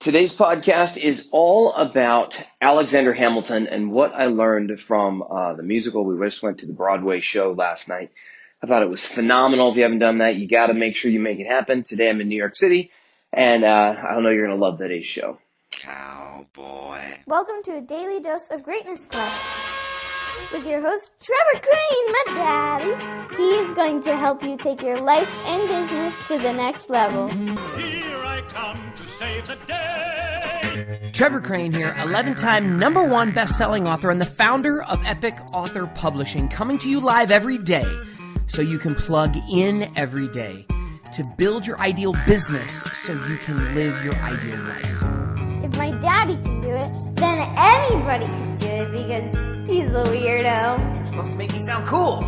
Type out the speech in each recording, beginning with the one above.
Today's podcast is all about Alexander Hamilton and what I learned from the musical. We just went to the Broadway show last night. I thought it was phenomenal. If you haven't done that, you got to make sure you make it happen. Today I'm in New York City, and I know you're going to love today's show. Cowboy. Welcome to a daily dose of greatness class with your host, Trevor Crane, my daddy. He is going to help you take your life and business to the next level. Here I come to save the day. Trevor Crane here, 11-time #1 best-selling author and the founder of Epic Author Publishing, coming to you live every day so you can plug in every day to build your ideal business so you can live your ideal life. If my daddy can do it, then anybody can do it because he's a weirdo. You're supposed to make me sound cool.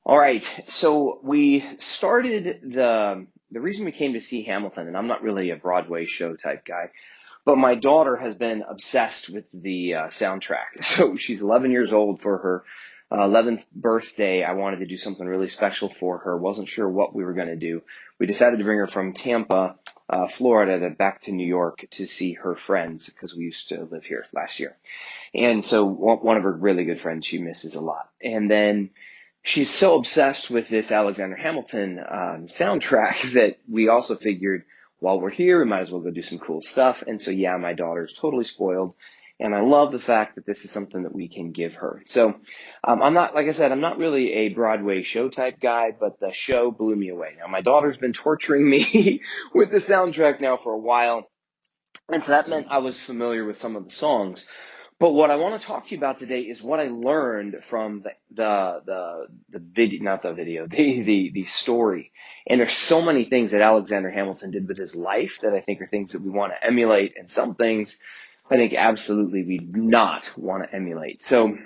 All right, so we started the reason we came to see Hamilton, and I'm not really a Broadway show type guy, but my daughter has been obsessed with the soundtrack. So she's 11 years old. For her 11th birthday, I wanted to do something really special for her. Wasn't sure what we were going to do. We decided to bring her from Tampa, Florida, back to New York to see her friends because we used to live here last year. And so one of her really good friends she misses a lot. And then she's so obsessed with this Alexander Hamilton soundtrack that we also figured while we're here, we might as well go do some cool stuff. And so, yeah, my daughter's totally spoiled. And I love the fact that this is something that we can give her. So I'm not, like I said, I'm not really a Broadway show type guy, but the show blew me away. Now, my daughter's been torturing me with the soundtrack now for a while. And so that meant I was familiar with some of the songs. But what I want to talk to you about today is what I learned from the video, not the video, the story. And there's so many things that Alexander Hamilton did with his life that I think are things that we want to emulate, and some things I think absolutely we do not want to emulate. So,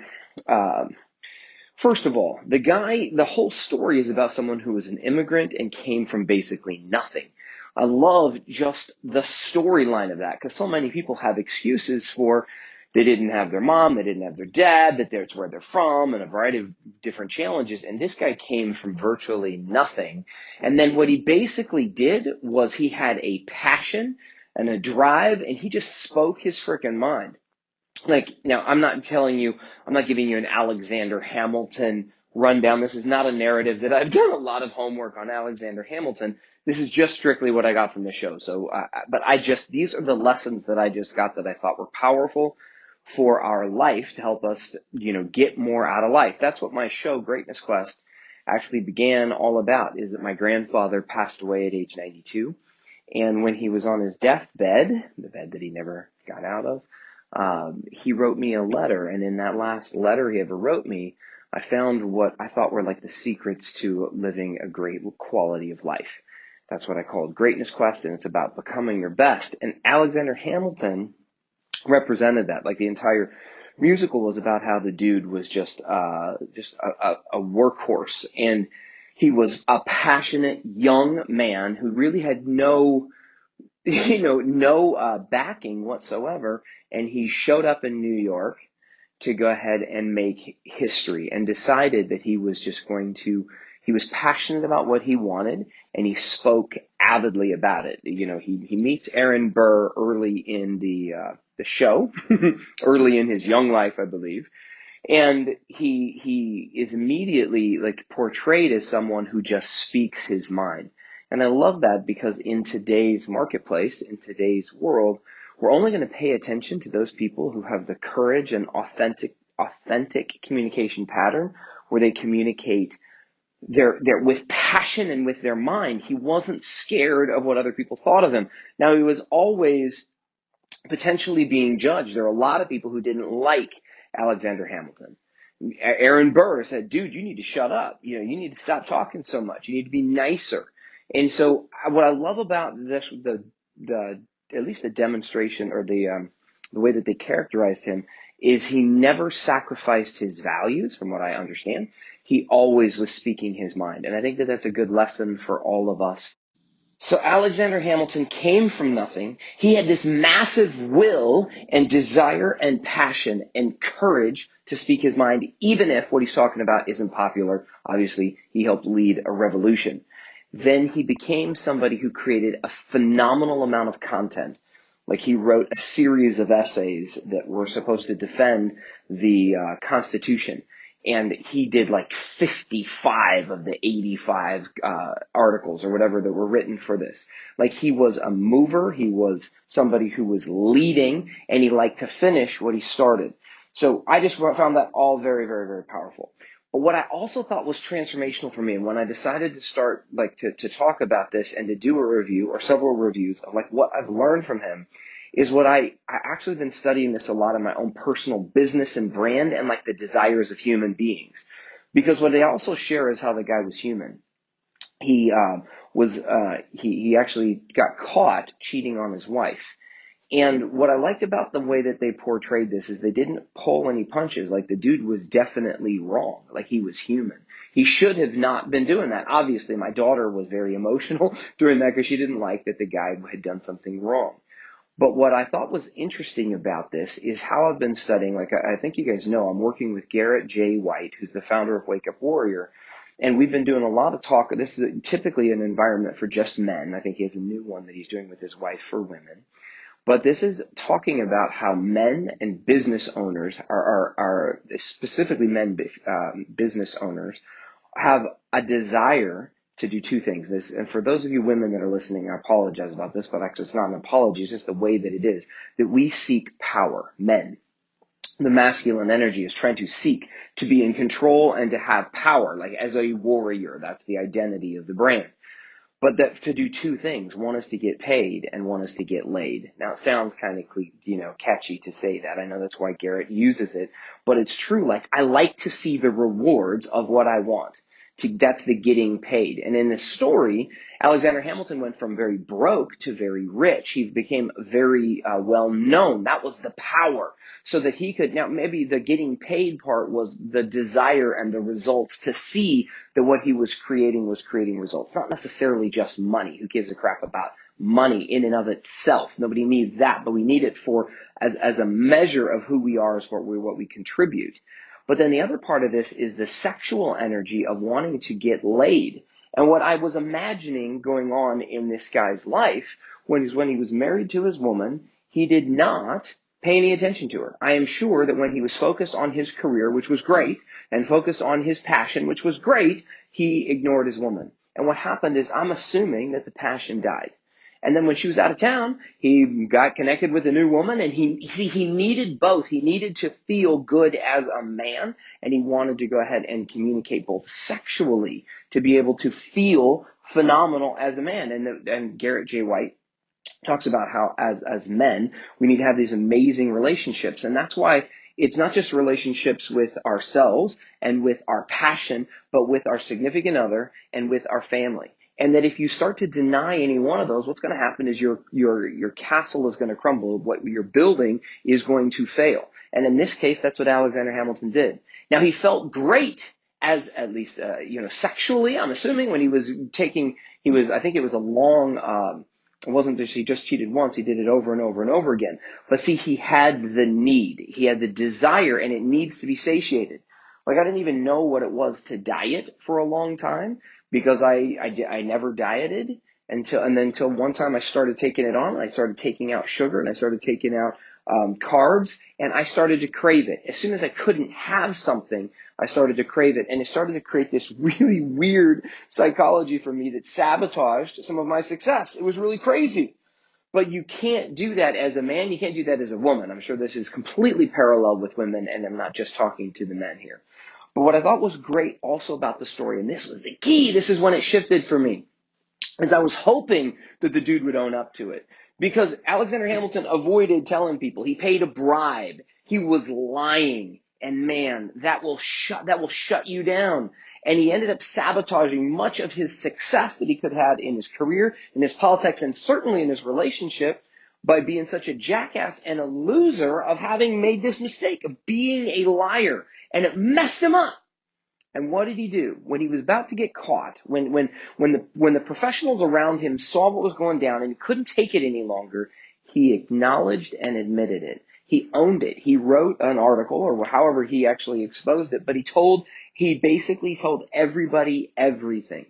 first of all, the whole story is about someone who was an immigrant and came from basically nothing. I love just the storyline of that because so many people have excuses for they didn't have their mom, they didn't have their dad, that that's where they're from, and a variety of different challenges. And this guy came from virtually nothing. And then what he basically did was he had a passion and a drive, and he just spoke his freaking mind. Like, now, I'm not giving you an Alexander Hamilton rundown. This is not a narrative that I've done a lot of homework on Alexander Hamilton. This is just strictly what I got from the show. So, these are the lessons that I just got that I thought were powerful for our life to help us, get more out of life. That's what my show, Greatness Quest, actually began all about, is that my grandfather passed away at age 92. And when he was on his deathbed, the bed that he never got out of, he wrote me a letter. And in that last letter he ever wrote me, I found what I thought were like the secrets to living a great quality of life. That's what I called Greatness Quest, and it's about becoming your best. And Alexander Hamilton represented that. Like, the entire musical was about how the dude was just a workhorse, and he was a passionate young man who really had no backing whatsoever. And he showed up in New York to go ahead and make history, and decided that he was passionate about what he wanted, and he spoke avidly about it. He meets Aaron Burr early in the show, early in his young life, I believe. And he is immediately portrayed as someone who just speaks his mind. And I love that because in today's marketplace, in today's world, we're only going to pay attention to those people who have the courage and authentic communication pattern where they communicate they're with passion and with their mind. He wasn't scared of what other people thought of him. Now, he was always potentially being judged. There are a lot of people who didn't like Alexander Hamilton. Aaron Burr said, dude, you need to shut up. You need to stop talking so much. You need to be nicer. And so what I love about this, at least the demonstration or the way that they characterized him, is he never sacrificed his values, from what I understand. He always was speaking his mind. And I think that that's a good lesson for all of us So Alexander Hamilton came from nothing. He had this massive will and desire and passion and courage to speak his mind, even if what he's talking about isn't popular. Obviously, he helped lead a revolution. Then he became somebody who created a phenomenal amount of content. Like he wrote a series of essays that were supposed to defend the Constitution. And he did like 55 of the 85 articles or whatever that were written for this. Like he was a mover. He was somebody who was leading, and he liked to finish what he started. So I just found that all very, very, very powerful. But what I also thought was transformational for me, and when I decided to start to talk about this and to do a review or several reviews of like what I've learned from him, is what I actually been studying this a lot in my own personal business and brand and like the desires of human beings. Because what they also share is how the guy was human. He actually got caught cheating on his wife. And what I liked about the way that they portrayed this is they didn't pull any punches. Like the dude was definitely wrong. Like he was human. He should have not been doing that. Obviously, my daughter was very emotional during that because she didn't like that the guy had done something wrong. But what I thought was interesting about this is how I've been studying. Like I think you guys know, I'm working with Garrett J. White, who's the founder of Wake Up Warrior. And we've been doing a lot of talk. This is typically an environment for just men. I think he has a new one that he's doing with his wife for women. But this is talking about how men and business owners are specifically men, business owners have a desire to do two things. This, and for those of you women that are listening, I apologize about this, but actually it's not an apology. It's just the way that it is, that we seek power, men. The masculine energy is trying to seek to be in control and to have power, like as a warrior. That's the identity of the brand. But that to do two things. One is to get paid and one is to get laid. Now it sounds kind of, catchy to say that. I know that's why Garrett uses it, but it's true. Like I like to see the rewards of what I want. That's the getting paid. And in this story, Alexander Hamilton went from very broke to very rich. He became very well known. That was the power. So that he could, now maybe the getting paid part was the desire and the results to see that what he was creating results. Not necessarily just money. Who gives a crap about money in and of itself? Nobody needs that, but we need it for as a measure of who we are, as what we contribute. But then the other part of this is the sexual energy of wanting to get laid. And what I was imagining going on in this guy's life when he was married to his woman, he did not pay any attention to her. I am sure that when he was focused on his career, which was great, and focused on his passion, which was great, he ignored his woman. And what happened is I'm assuming that the passion died. And then when she was out of town, he got connected with a new woman, and he needed both. He needed to feel good as a man, and he wanted to go ahead and communicate both sexually to be able to feel phenomenal as a man. And Garrett J. White talks about how as men, we need to have these amazing relationships. And that's why it's not just relationships with ourselves and with our passion, but with our significant other and with our family. And that if you start to deny any one of those, what's going to happen is your castle is going to crumble. What you're building is going to fail. And in this case, that's what Alexander Hamilton did. Now, he felt great as at least, sexually, I'm assuming, when I think it was a long, it wasn't just he just cheated once, he did it over and over and over again. But see, he had the need, he had the desire, and it needs to be satiated. Like I didn't even know what it was to diet for a long time, because I never dieted until one time I started taking it on. I started taking out sugar and I started taking out carbs, and I started to crave it. As soon as I couldn't have something, I started to crave it, and it started to create this really weird psychology for me that sabotaged some of my success. It was really crazy. But you can't do that as a man. You can't do that as a woman. I'm sure this is completely parallel with women, and I'm not just talking to the men here. But what I thought was great also about the story, and this was the key, this is when it shifted for me, is I was hoping that the dude would own up to it. Because Alexander Hamilton avoided telling people. He paid a bribe. He was lying. And man, that will shut you down. And he ended up sabotaging much of his success that he could have in his career, in his politics, and certainly in his relationship, by being such a jackass and a loser of having made this mistake of being a liar. And it messed him up. And what did he do? When he was about to get caught, when the professionals around him saw what was going down and he couldn't take it any longer, he acknowledged and admitted it. He owned it. He wrote an article, or however he actually exposed it, but he basically told everybody everything.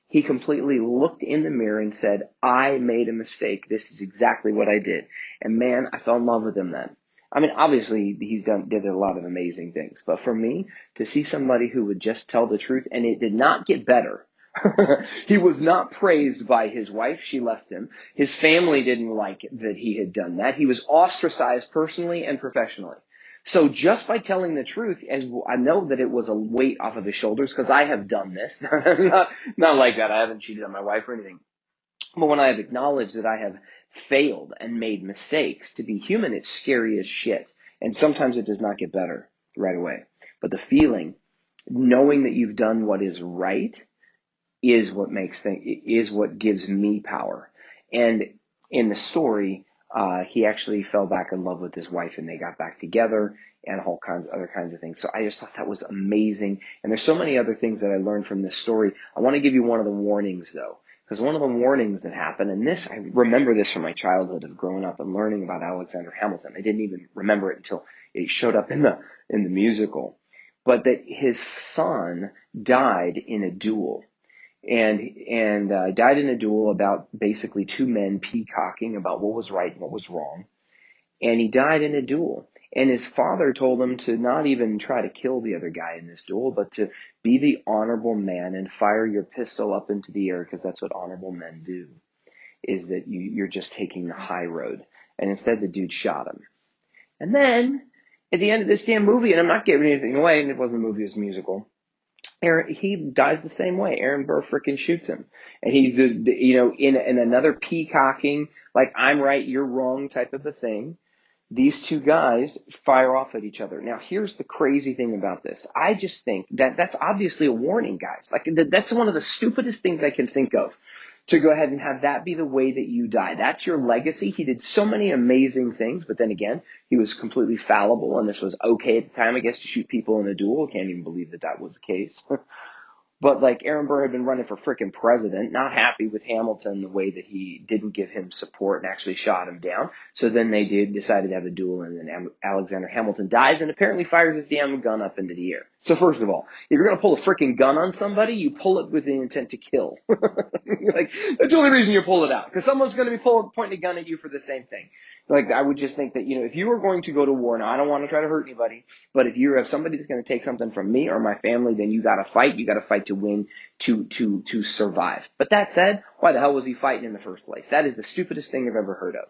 He completely looked in the mirror and said, I made a mistake. This is exactly what I did. And man, I fell in love with him then. I mean, obviously did a lot of amazing things, but for me to see somebody who would just tell the truth, and it did not get better. He was not praised by his wife. She left him. His family didn't like that he had done that. He was ostracized personally and professionally. So just by telling the truth, and I know that it was a weight off of his shoulders because I have done this. Not like that. I haven't cheated on my wife or anything. But when I have acknowledged that I have failed and made mistakes, to be human, it's scary as shit. And sometimes it does not get better right away. But the feeling, knowing that you've done what is right, is what gives me power. And in the story, he actually fell back in love with his wife and they got back together and other kinds of things. So I just thought that was amazing. And there's so many other things that I learned from this story. I want to give you one of the warnings though, because one of the warnings that happened, and this, I remember this from my childhood of growing up and learning about Alexander Hamilton. I didn't even remember it until it showed up in the musical, but that his son died in a duel. And died in a duel about basically two men peacocking about what was right and what was wrong. And he died in a duel. And his father told him to not even try to kill the other guy in this duel, but to be the honorable man and fire your pistol up into the air, because that's what honorable men do, is that you're just taking the high road. And instead the dude shot him. And then at the end of this damn movie, and I'm not giving anything away, and it wasn't a movie, it was a musical, he dies the same way. Aaron Burr freaking shoots him. And he's, in another peacocking, like I'm right, you're wrong type of a thing, these two guys fire off at each other. Now, here's the crazy thing about this. I just think that that's obviously a warning, guys. Like, that's one of the stupidest things I can think of, to go ahead and have that be the way that you die. That's your legacy. He did so many amazing things, but then again, he was completely fallible, and this was okay at the time, I guess, to shoot people in a duel. Can't even believe that was the case. But like Aaron Burr had been running for frickin' president, not happy with Hamilton, the way that he didn't give him support and actually shot him down. So then they decided to have a duel, and then Alexander Hamilton dies and apparently fires his damn gun up into the air. So first of all, if you're going to pull a frickin' gun on somebody, you pull it with the intent to kill. Like, that's the only reason you pull it out, because someone's going to be pointing a gun at you for the same thing. Like, I would just think that, if you are going to go to war, now I don't want to try to hurt anybody, but if you have somebody that's going to take something from me or my family, then you got to fight. You got to fight to win, to survive. But that said, why the hell was he fighting in the first place? That is the stupidest thing I've ever heard of.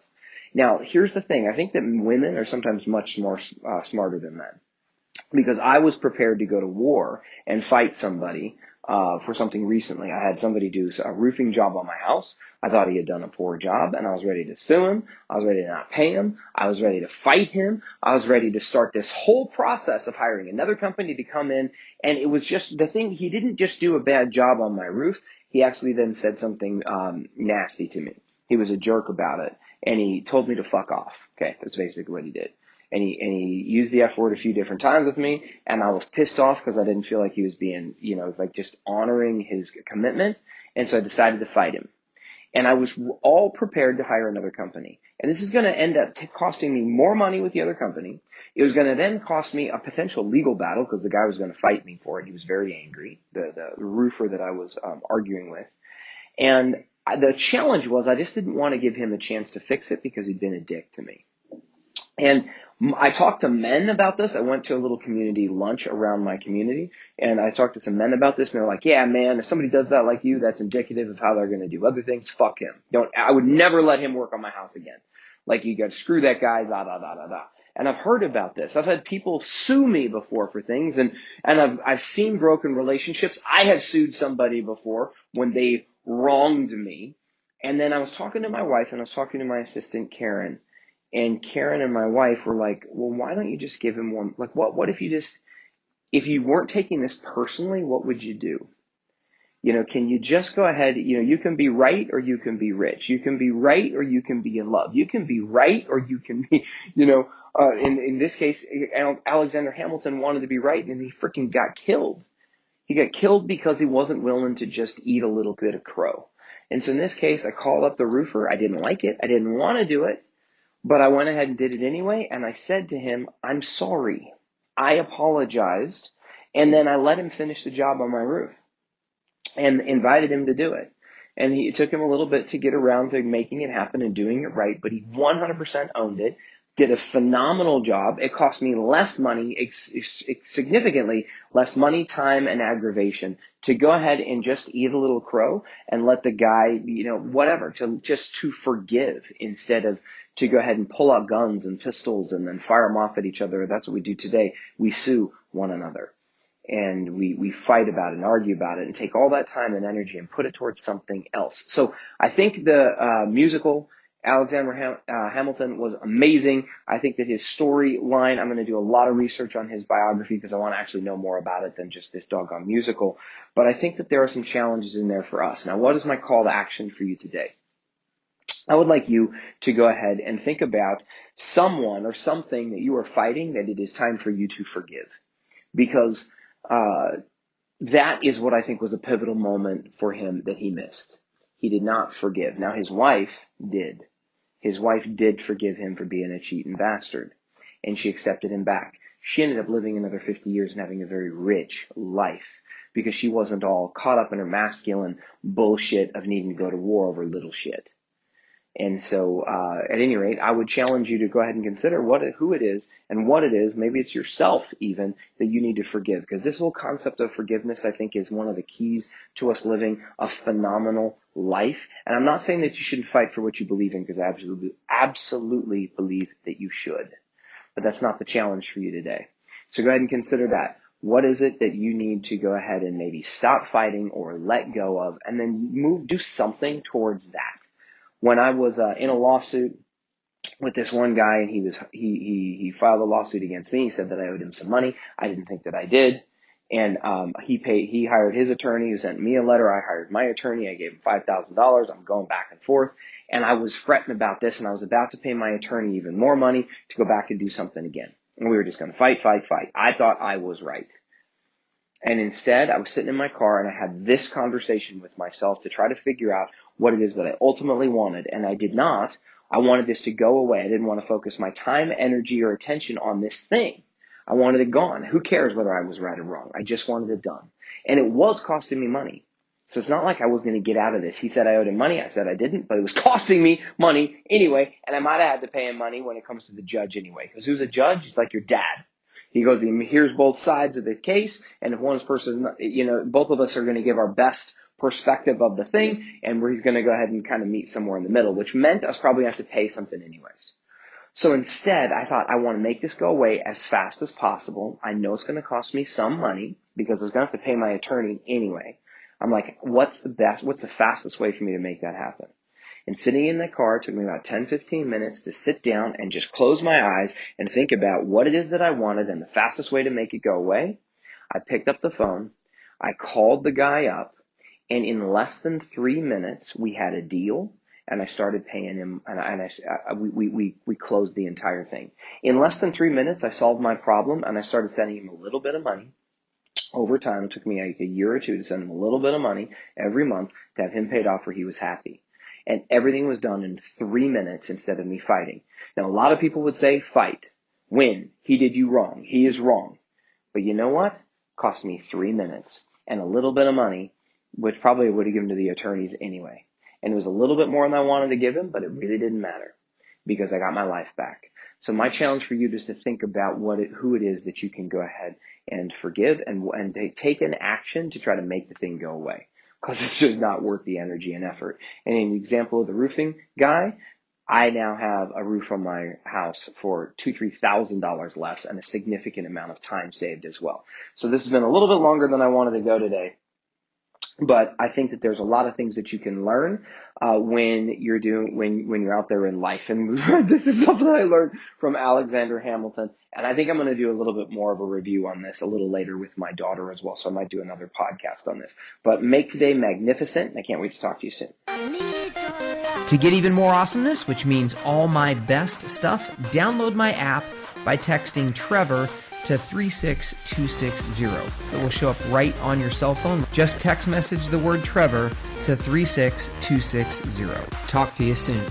Now, here's the thing. I think that women are sometimes much more smarter than men, because I was prepared to go to war and fight somebody for something recently. I had somebody do a roofing job on my house. I thought he had done a poor job, and I was ready to sue him. I was ready to not pay him. I was ready to fight him. I was ready to start this whole process of hiring another company to come in. And it was just the thing. He didn't just do a bad job on my roof. He actually then said something nasty to me. He was a jerk about it, and he told me to fuck off. Okay, that's basically what he did. And he used the F word a few different times with me, and I was pissed off because I didn't feel like he was being, like just honoring his commitment. And so I decided to fight him. And I was all prepared to hire another company. And this is going to end up costing me more money with the other company. It was going to then cost me a potential legal battle because the guy was going to fight me for it. He was very angry, the roofer that I was arguing with. And the challenge was I just didn't want to give him a chance to fix it because he'd been a dick to me. And I talked to men about this. I went to a little community lunch around my community, and I talked to some men about this, and they're like, yeah, man, if somebody does that like you, that's indicative of how they're going to do other things. Fuck him. I would never let him work on my house again. Like, you got to screw that guy, da, da, da, da, da. And I've heard about this. I've had people sue me before for things, and I've seen broken relationships. I have sued somebody before when they wronged me. And then I was talking to my wife, and I was talking to my assistant, Karen. And Karen and my wife were like, well, why don't you just give him one? Like, what if you weren't taking this personally, what would you do? Can you just go ahead, you can be right or you can be rich. You can be right or you can be in love. You can be right or you can be, in this case, Alexander Hamilton wanted to be right and he freaking got killed. He got killed because he wasn't willing to just eat a little bit of crow. And so in this case, I called up the roofer. I didn't like it. I didn't want to do it, but I went ahead and did it anyway. And I said to him, I'm sorry. I apologized. And then I let him finish the job on my roof and invited him to do it. And it took him a little bit to get around to making it happen and doing it right, but he 100% owned it, did a phenomenal job. It cost me less money, significantly less money, time, and aggravation to go ahead and just eat a little crow and let the guy, whatever, to forgive instead of to go ahead and pull out guns and pistols and then fire them off at each other. That's what we do today. We sue one another. And we fight about it and argue about it and take all that time and energy and put it towards something else. So I think the musical Alexander Hamilton was amazing. I think that his storyline, I'm going to do a lot of research on his biography because I want to actually know more about it than just this doggone musical. But I think that there are some challenges in there for us. Now, what is my call to action for you today? I would like you to go ahead and think about someone or something that you are fighting that it is time for you to forgive. Because that is what I think was a pivotal moment for him that he missed. He did not forgive. Now, his wife did. His wife did forgive him for being a cheat and bastard, and she accepted him back. She ended up living another 50 years and having a very rich life because she wasn't all caught up in her masculine bullshit of needing to go to war over little shit. And so, at any rate, I would challenge you to go ahead and consider who it is and what it is. Maybe it's yourself even that you need to forgive, because this whole concept of forgiveness, I think, is one of the keys to us living a phenomenal life. And I'm not saying that you shouldn't fight for what you believe in, because I absolutely believe that you should. But that's not the challenge for you today. So go ahead and consider that. What is it that you need to go ahead and maybe stop fighting or let go of, and then do something towards that? When I was in a lawsuit with this one guy, and he filed a lawsuit against me. He said that I owed him some money. I didn't think that I did, and he hired his attorney who sent me a letter. I hired my attorney. I gave him $5,000. I'm going back and forth, and I was fretting about this, and I was about to pay my attorney even more money to go back and do something again. And we were just going to fight. I thought I was right. And instead, I was sitting in my car and I had this conversation with myself to try to figure out what it is that I ultimately wanted. And I did not. I wanted this to go away. I didn't want to focus my time, energy, or attention on this thing. I wanted it gone. Who cares whether I was right or wrong? I just wanted it done. And it was costing me money. So it's not like I was going to get out of this. He said I owed him money. I said I didn't, but it was costing me money anyway. And I might have had to pay him money when it comes to the judge anyway. Because who's a judge? He's like your dad. He goes, here's both sides of the case, and if one person, both of us are going to give our best perspective of the thing, and he's going to go ahead and kind of meet somewhere in the middle, which meant I was probably going to have to pay something anyways. So instead, I thought I want to make this go away as fast as possible. I know it's going to cost me some money because I was going to have to pay my attorney anyway. I'm like, what's the fastest way for me to make that happen? And sitting in the car, it took me about 10-15 minutes to sit down and just close my eyes and think about what it is that I wanted and the fastest way to make it go away. I picked up the phone, I called the guy up, and in less than 3 minutes, we had a deal, and I started paying him, and we closed the entire thing. In less than 3 minutes, I solved my problem, and I started sending him a little bit of money. Over time, it took me like a year or two to send him a little bit of money every month to have him paid off where he was happy. And everything was done in 3 minutes instead of me fighting. Now, a lot of people would say, fight, win, he did you wrong, he is wrong. But you know what? It cost me 3 minutes and a little bit of money, which probably would have given to the attorneys anyway. And it was a little bit more than I wanted to give him, but it really didn't matter because I got my life back. So my challenge for you is to think about who it is that you can go ahead and forgive and take an action to try to make the thing go away. Because it's just not worth the energy and effort. And in the example of the roofing guy, I now have a roof on my house for $2,000-3,000 less and a significant amount of time saved as well. So this has been a little bit longer than I wanted to go today. But I think that there's a lot of things that you can learn when you're out there in life. And this is something I learned from Alexander Hamilton. And I think I'm going to do a little bit more of a review on this a little later with my daughter as well. So I might do another podcast on this. But make today magnificent. I can't wait to talk to you soon. To get even more awesomeness, which means all my best stuff, download my app by texting Trevor to 36260. It will show up right on your cell phone. Just text message the word Trevor to 36260. Talk to you soon.